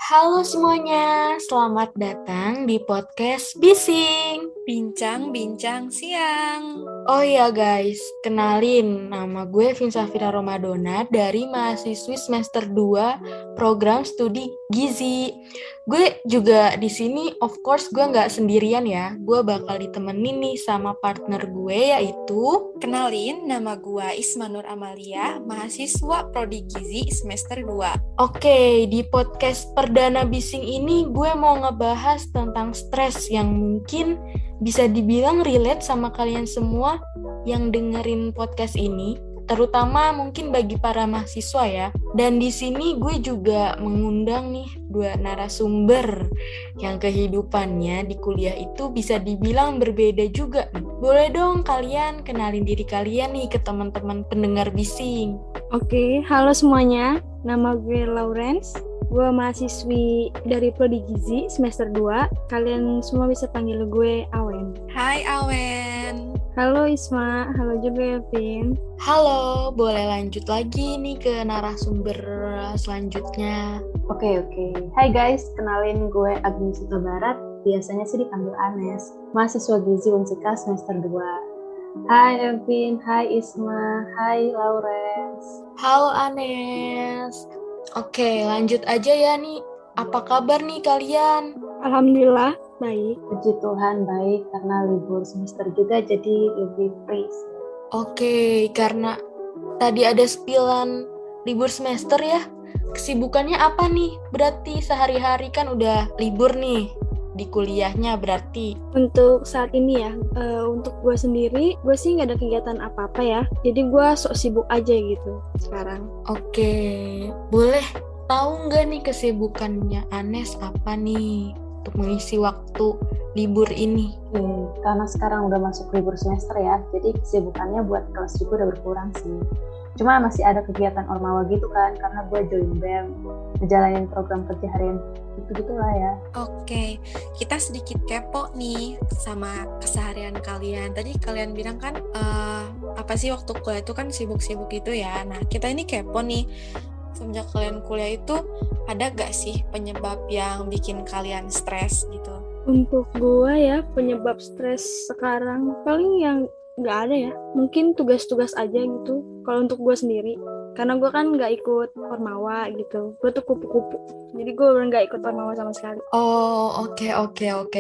Halo semuanya, selamat datang di podcast Bising. Bincang-bincang siang. Oh iya guys, kenalin nama gue Vinsafira Romadona dari mahasiswi semester 2 program studi Gizi. Gue juga di sini, of course gue nggak sendirian ya. Gue bakal ditemenin nih sama partner gue yaitu... Kenalin, nama gue Isma Nur Amalia, mahasiswa Prodi Gizi semester 2. Oke, di podcast perdana Bising ini gue mau ngebahas tentang stres yang mungkin bisa dibilang relate sama kalian semua yang dengerin podcast ini, terutama mungkin bagi para mahasiswa ya. Dan di sini gue juga mengundang nih 2 narasumber yang kehidupannya di kuliah itu bisa dibilang berbeda juga. Boleh dong kalian kenalin diri kalian nih ke teman-teman pendengar Bising. Oke, halo semuanya. Nama gue Lawrence. Gue mahasiswi dari Prodi Gizi semester 2. Kalian semua bisa panggil gue Awen. Hai Awen. Halo Isma, halo juga Vin. Halo, boleh lanjut lagi nih ke narasumber selanjutnya. Oke. Hai guys, kenalin gue Agnesita Barat. Biasanya sih dipanggil Anes. Mahasiswa Gizi Unsika semester 2. Hai Evin, hai Isma, hai Lawrence. Halo Anes. Oke, lanjut aja ya nih. Apa kabar nih kalian? Alhamdulillah, baik. Puji Tuhan baik karena libur semester juga jadi lebih free. Oke, karena tadi ada spillan libur semester ya. Kesibukannya apa nih? Berarti sehari-hari kan udah libur nih di kuliahnya berarti. Untuk saat ini ya, untuk gue sendiri, gue sih nggak ada kegiatan apa-apa ya. Jadi gue sok sibuk aja gitu sekarang. Oke, boleh tahu nggak nih kesibukannya Anes apa nih untuk mengisi waktu libur ini? Karena sekarang udah masuk libur semester ya, jadi kesibukannya buat kelas juga udah berkurang sih. Cuma masih ada kegiatan ormawa gitu kan, karena gue join BEM, ngejalanin program kerja harian gitu-gitu lah ya. Oke, kita sedikit kepo nih sama keseharian kalian. Tadi kalian bilang kan, apa sih waktu kuliah itu kan sibuk-sibuk gitu ya. Nah, kita ini kepo nih, semenjak kalian kuliah itu ada gak sih penyebab yang bikin kalian stres gitu? Untuk gue ya, penyebab stres sekarang paling yang nggak ada ya, mungkin tugas-tugas aja gitu kalau untuk gue sendiri, karena gue kan nggak ikut ormawa gitu, gue tuh kupu-kupu, jadi gue bener nggak ikut ormawa sama sekali. Oh, oke.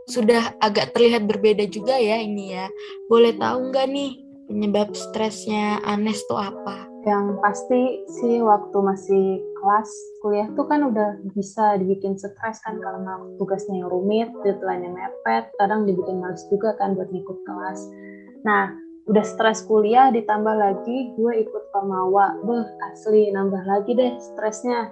Sudah agak terlihat berbeda juga ya ini ya. Boleh tahu nggak nih penyebab stresnya Anes tuh apa? Yang pasti sih waktu masih kelas kuliah tuh kan udah bisa dibikin stres kan karena tugasnya yang rumit, deadline-nya mepet, kadang dibikin males juga kan buat ngikut kelas. Nah, udah stres kuliah ditambah lagi gue ikut ormawa, asli nambah lagi deh stresnya.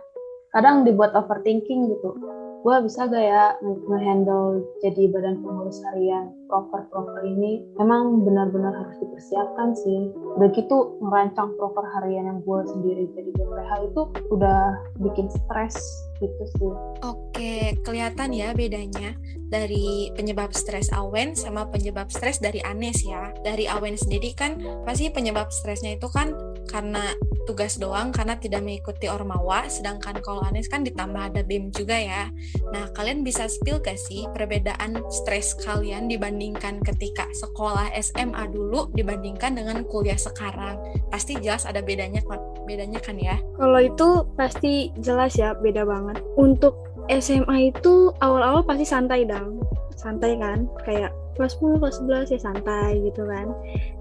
Kadang dibuat overthinking gitu. Gue bisa gak ya nge-handle jadi badan pengurus harian proper ini? Emang benar-benar harus dipersiapkan sih. Udah gitu ngerancang proper harian yang gue sendiri jadi BPH itu udah bikin stres gitu sih. Oke, kelihatan ya bedanya dari penyebab stres Awen sama penyebab stres dari Anes ya. Dari Awen sendiri kan pasti penyebab stresnya itu kan karena tugas doang, karena tidak mengikuti ormawa, sedangkan kalau Anes kan ditambah ada BEM juga ya. Nah, kalian bisa spill gak sih perbedaan stres kalian dibandingkan ketika sekolah SMA dulu dibandingkan dengan kuliah sekarang? Pasti jelas ada bedanya kan ya? Kalau itu pasti jelas ya, beda banget. Untuk SMA itu awal-awal pasti santai kan, kayak kelas 10, kelas 11 ya santai gitu kan.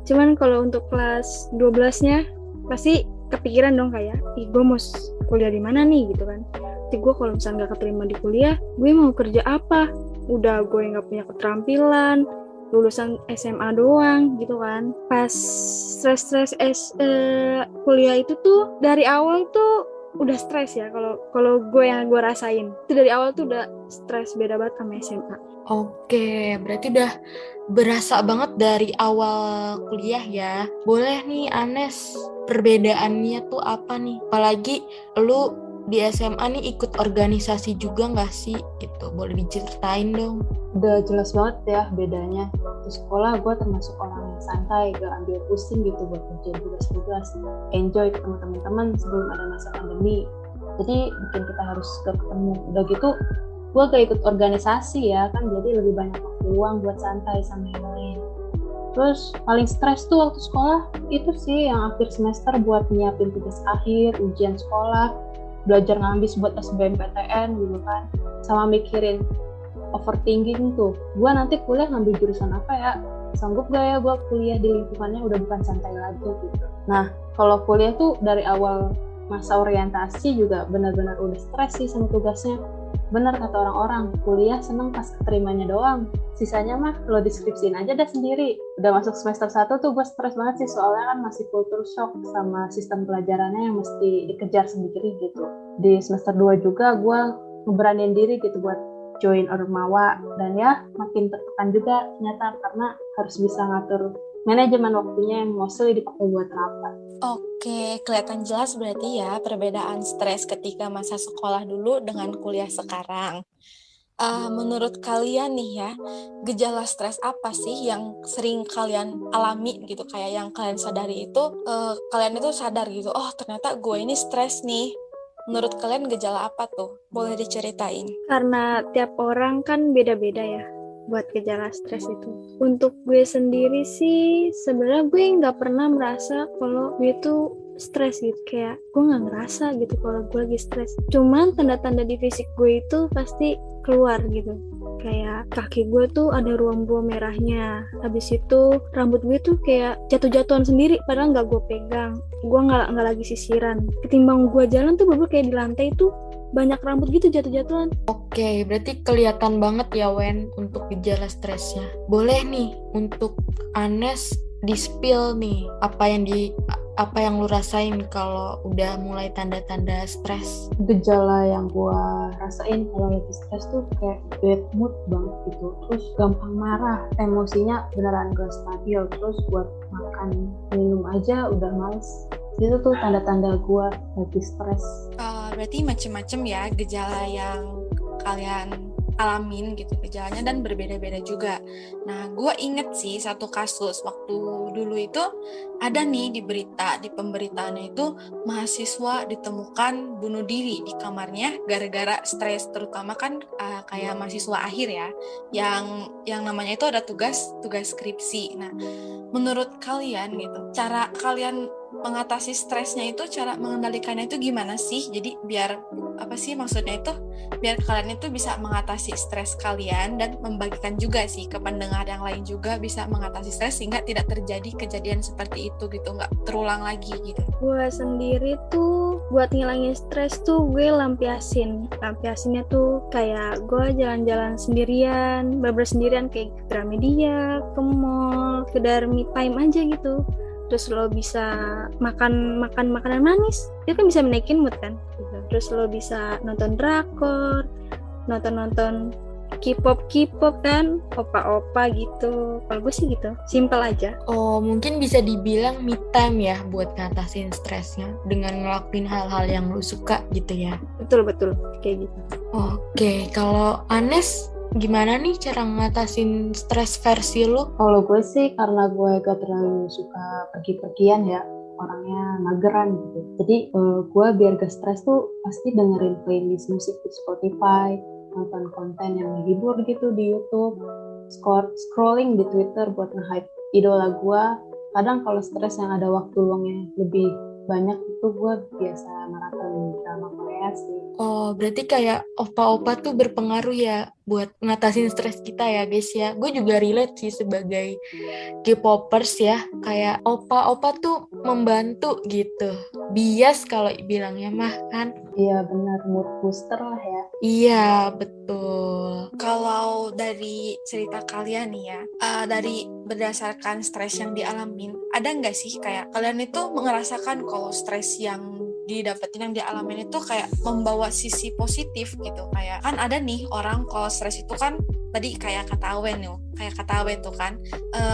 Cuman kalau untuk kelas 12-nya pasti kepikiran dong kayak, gue mau kuliah di mana nih gitu kan. Nanti gue kalau misalnya gak keterima di kuliah, gue mau kerja apa? Udah gue gak punya keterampilan, lulusan SMA doang gitu kan. Pas stres kuliah itu tuh dari awal tuh udah stres ya, kalau gue yang gue rasain itu dari awal tuh udah stres, beda banget sama SMA. Oke, berarti udah berasa banget dari awal kuliah ya. Boleh nih Anes, perbedaannya tuh apa nih? Apalagi lu di SMA nih ikut organisasi juga nggak sih? Gitu, boleh diceritain dong. Udah jelas banget ya bedanya. Waktu sekolah gue termasuk orang yang santai, gak ambil pusing gitu buat kerjain tugas-tugas, enjoy ketemu teman-teman sebelum ada masa pandemi. jadi bikin kita harus ketemu. Udah gitu gue gak ikut organisasi ya kan, jadi lebih banyak waktu luang buat santai sama yang lain. Terus paling stres tuh waktu sekolah itu sih yang akhir semester buat nyiapin tugas akhir, ujian sekolah, belajar ngambis buat SBMPTN gitu kan, sama mikirin overthinking tuh, gue nanti kuliah ngambil jurusan apa ya, sanggup gak ya gue kuliah di lingkungannya udah bukan santai lagi gitu. Nah kalau kuliah tuh dari awal masa orientasi juga benar-benar udah stres sih sama tugasnya. Bener kata orang-orang, kuliah seneng pas keterimanya doang, sisanya mah lo deskripsiin aja dah sendiri. Udah masuk semester 1 tuh gue stres banget sih, soalnya kan masih culture shock sama sistem pelajarannya yang mesti dikejar sendiri gitu. Di semester 2 juga gue ngeberanin diri gitu buat join Ormawa, dan ya makin tertekan juga ternyata karena harus bisa ngatur manajemen waktunya yang mostly dipakai buat rapat. Oke, kelihatan jelas berarti ya perbedaan stres ketika masa sekolah dulu dengan kuliah sekarang. Menurut kalian nih ya, gejala stres apa sih yang sering kalian alami gitu, kayak yang kalian sadari itu, kalian itu sadar gitu, oh ternyata gue ini stres nih. Menurut kalian gejala apa tuh? Boleh diceritain? Karena tiap orang kan beda-beda ya buat gejala stres itu. Untuk gue sendiri sih sebenarnya gue nggak pernah merasa kalau gue tuh stres gitu, kayak gue nggak ngerasa gitu kalau gue lagi stres. Cuman tanda-tanda di fisik gue itu pasti keluar gitu, kayak kaki gue tuh ada ruam-ruam merahnya, habis itu rambut gue tuh kayak jatuh-jatuhan sendiri padahal nggak gue pegang, gue nggak lagi sisiran, ketimbang gue jalan tuh bener kayak di lantai tuh banyak rambut gitu jatuh-jatuhan. Oke, berarti kelihatan banget ya Wen untuk gejala stresnya. Boleh nih untuk Anes di-spill nih apa yang lu rasain kalau udah mulai tanda-tanda stres. Gejala yang gue rasain kalau lagi stres tuh kayak bad mood banget gitu, terus gampang marah, emosinya beneran gak stabil, terus buat makan minum aja udah males. Itu tuh tanda-tanda gue lagi stres. Berarti macam-macam ya gejala yang kalian alamin gitu gejalanya, dan berbeda-beda juga. Nah, gue inget sih satu kasus waktu dulu itu ada nih di berita, di pemberitaannya itu mahasiswa ditemukan bunuh diri di kamarnya gara-gara stres, terutama kan kayak mahasiswa akhir ya, yang namanya itu ada tugas skripsi. Nah, menurut kalian gitu, cara kalian mengatasi stresnya itu, cara mengendalikannya itu gimana sih? Jadi biar apa sih maksudnya itu? Biar kalian itu bisa mengatasi stres kalian dan membagikan juga sih ke pendengar yang lain juga bisa mengatasi stres sehingga tidak terjadi kejadian seperti itu gitu, nggak terulang lagi gitu. Gue sendiri tuh buat ngilangin stres tuh gue lampiasinnya tuh kayak gue jalan-jalan sendirian, bener-bener sendirian, kayak ke Gramedia, ke mall, sekedar me time aja gitu. Terus lo bisa makan makanan manis, itu kan bisa menaikin mood kan gitu. Terus lo bisa nonton drakor, nonton K-pop kan, opa-opa gitu. Kalau gue sih gitu, simple aja. Oh, mungkin bisa dibilang me time ya buat ngatasin stresnya dengan ngelakuin hal-hal yang lo suka gitu ya. Betul kayak gitu. Oke, kalau Anes gimana nih cara ngatasin stres versi lu? Kalau gue sih karena gue gak terlalu suka pergi-pergian ya, orangnya mageran gitu. Jadi gue biar gak stres tuh pasti dengerin playlist musik di Spotify, nonton konten yang menghibur gitu di YouTube, scrolling di Twitter buat nge-hype idola gue. Kadang kalau stres yang ada waktu luangnya lebih banyak itu gue biasa maraton drama Korea sih. Oh, berarti kayak opa-opa tuh berpengaruh ya buat ngatasin stres kita ya guys ya. Gue juga relate sih sebagai K-popers ya. Kayak opa-opa tuh membantu gitu. Bias kalau bilangnya mah kan. Iya benar, mood booster lah ya. Iya, betul. Kalau dari cerita kalian nih ya, dari berdasarkan stres yang dialamin, ada nggak sih kayak kalian itu merasakan kalau stres yang didapetin, yang dialamin itu kayak membawa sisi positif gitu? Kayak kan ada nih orang kalau stres itu kan tadi kayak kata Awen tuh kan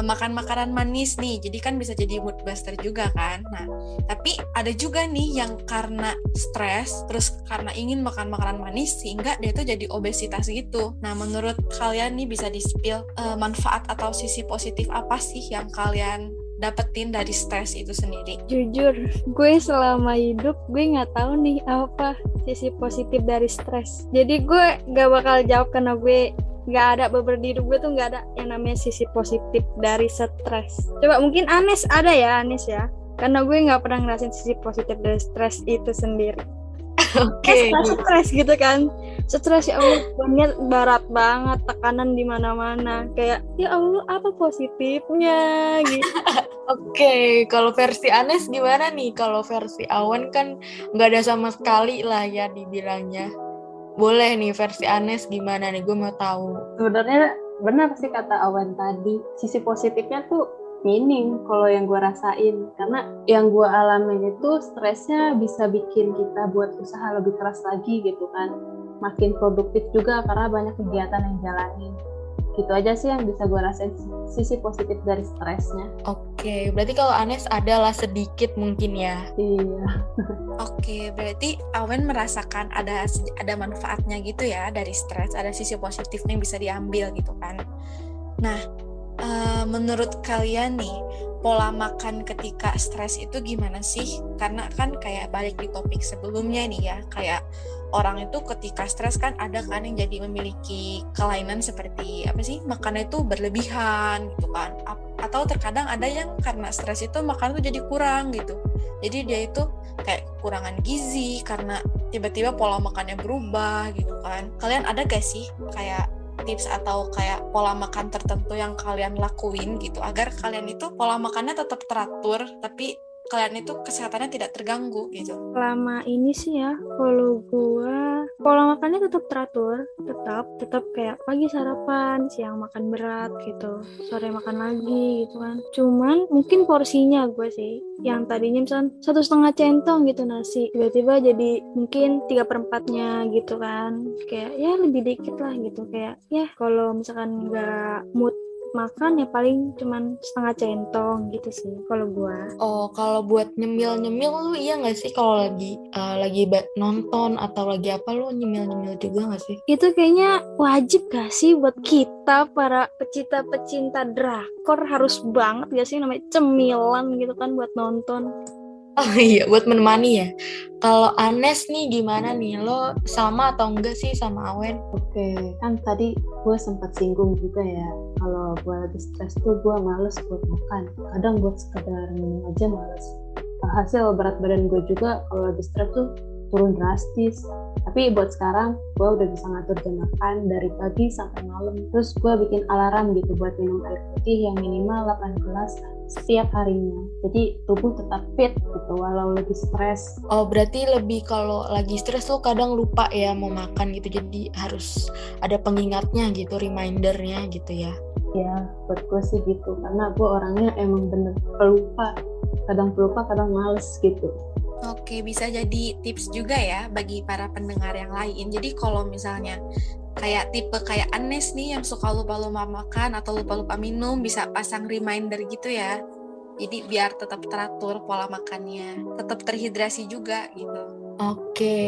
makan makanan manis nih, jadi kan bisa jadi mood booster juga kan. Nah tapi ada juga nih yang karena stres terus karena ingin makan makanan manis sehingga dia tuh jadi obesitas gitu. Nah menurut kalian nih bisa di-spill manfaat atau sisi positif apa sih yang kalian dapetin dari stres itu sendiri? Jujur, gue selama hidup gue nggak tahu nih apa sisi positif dari stres. Jadi gue nggak bakal jawab karena gue nggak ada, beberapa di hidup gue tuh nggak ada yang namanya sisi positif dari stres. Coba mungkin Anes ada ya, Anes ya? Karena gue nggak pernah ngerasain sisi positif dari stres itu sendiri. Oke. Stres gitu kan, stres ya Allah, banyak berat banget, tekanan di mana-mana, kayak ya Allah apa positifnya gitu. Oke, kalau versi Anes gimana nih? Kalau versi Awan kan nggak ada sama sekali lah ya dibilangnya. Boleh nih versi Anes gimana nih? Gue mau tahu. Sebenarnya benar sih kata Awan tadi, sisi positifnya tuh minim kalau yang gue rasain, karena yang gue alamin itu stresnya bisa bikin kita buat usaha lebih keras lagi gitu kan, makin produktif juga karena banyak kegiatan yang jalanin. Gitu aja sih yang bisa gue rasain sisi positif dari stresnya. Oke, berarti kalau Anes adalah sedikit mungkin ya. Iya. Oke, berarti Awen merasakan ada manfaatnya gitu ya dari stres, ada sisi positifnya yang bisa diambil gitu kan. Nah, menurut kalian nih, pola makan ketika stres itu gimana sih? Karena kan kayak balik di topik sebelumnya nih ya, kayak orang itu ketika stres kan ada kan yang jadi memiliki kelainan seperti apa sih, makannya itu berlebihan gitu kan, atau terkadang ada yang karena stres itu makan tuh jadi kurang gitu, jadi dia itu kayak kekurangan gizi karena tiba-tiba pola makannya berubah gitu kan. Kalian ada gak sih kayak tips atau kayak pola makan tertentu yang kalian lakuin gitu agar kalian itu pola makannya tetap teratur tapi kalian itu kesehatannya tidak terganggu gitu? Selama ini sih ya, kalau gua pola makannya tetap teratur, tetap kayak pagi sarapan, siang makan berat gitu, sore makan lagi gitu kan. Cuman mungkin porsinya gue sih, yang tadinya misalnya 1,5 centong gitu nasi, tiba-tiba jadi mungkin 3/4-nya gitu kan, kayak ya lebih dikit lah gitu, kayak ya kalau misalkan nggak mood makan ya paling cuman 1/2 centong gitu sih kalau gua. Oh, kalau buat nyemil-nyemil lu iya nggak sih kalau lagi nonton atau lagi apa lu nyemil-nyemil juga nggak sih? Itu kayaknya wajib gak sih buat kita para pecinta drakor, harus banget gak sih namanya cemilan gitu kan buat nonton. Oh iya, buat menemani ya. Kalau Anes nih gimana nih? Lo sama atau enggak sih sama Awen? Oke, kan tadi gue sempat singgung juga ya, kalau gue lagi stres tuh gue males buat makan. Kadang buat sekedar minum aja males. Hasil berat badan gue juga kalau lagi stres tuh turun drastis. Tapi buat sekarang gue udah bisa ngatur jam makan dari pagi sampai malam. Terus gue bikin alarm gitu buat minum air putih yang minimal 8 gelas setiap harinya. Jadi tubuh tetap fit gitu walau lagi stres. Oh, berarti lebih kalau lagi stres tuh kadang lupa ya mau makan gitu. Jadi harus ada pengingatnya gitu, remindernya gitu ya. Ya, buat gue sih gitu. Karena gue orangnya emang bener pelupa. Kadang pelupa, kadang males gitu. Oke, bisa jadi tips juga ya bagi para pendengar yang lain. Jadi kalau misalnya kayak tipe kayak Anes nih yang suka lupa-lupa makan atau lupa-lupa minum, bisa pasang reminder gitu ya. Jadi biar tetap teratur pola makannya, tetap terhidrasi juga gitu. Oke.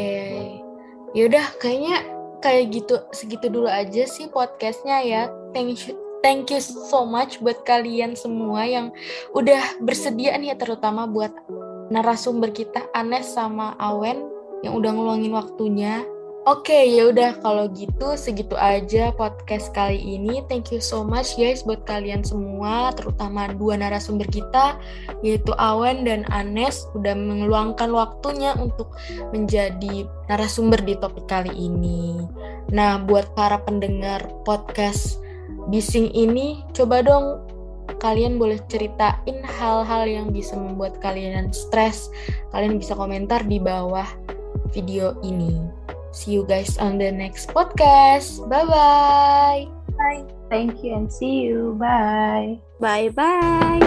Yaudah, kayaknya kayak gitu, segitu dulu aja sih podcastnya ya. Thank you so much buat kalian semua yang udah bersedia nih ya, terutama buat narasumber kita Anes sama Awen yang udah ngeluangin waktunya. Oke, ya udah kalau gitu segitu aja podcast kali ini. Thank you so much guys buat kalian semua, terutama dua narasumber kita yaitu Awen dan Anes udah mengeluangkan waktunya untuk menjadi narasumber di topik kali ini. Nah, buat para pendengar podcast Bising ini, coba dong kalian boleh ceritain hal-hal yang bisa membuat kalian stres. Kalian bisa komentar di bawah video ini. See you guys on the next podcast. Bye-bye. Bye. Thank you and see you. Bye. Bye-bye.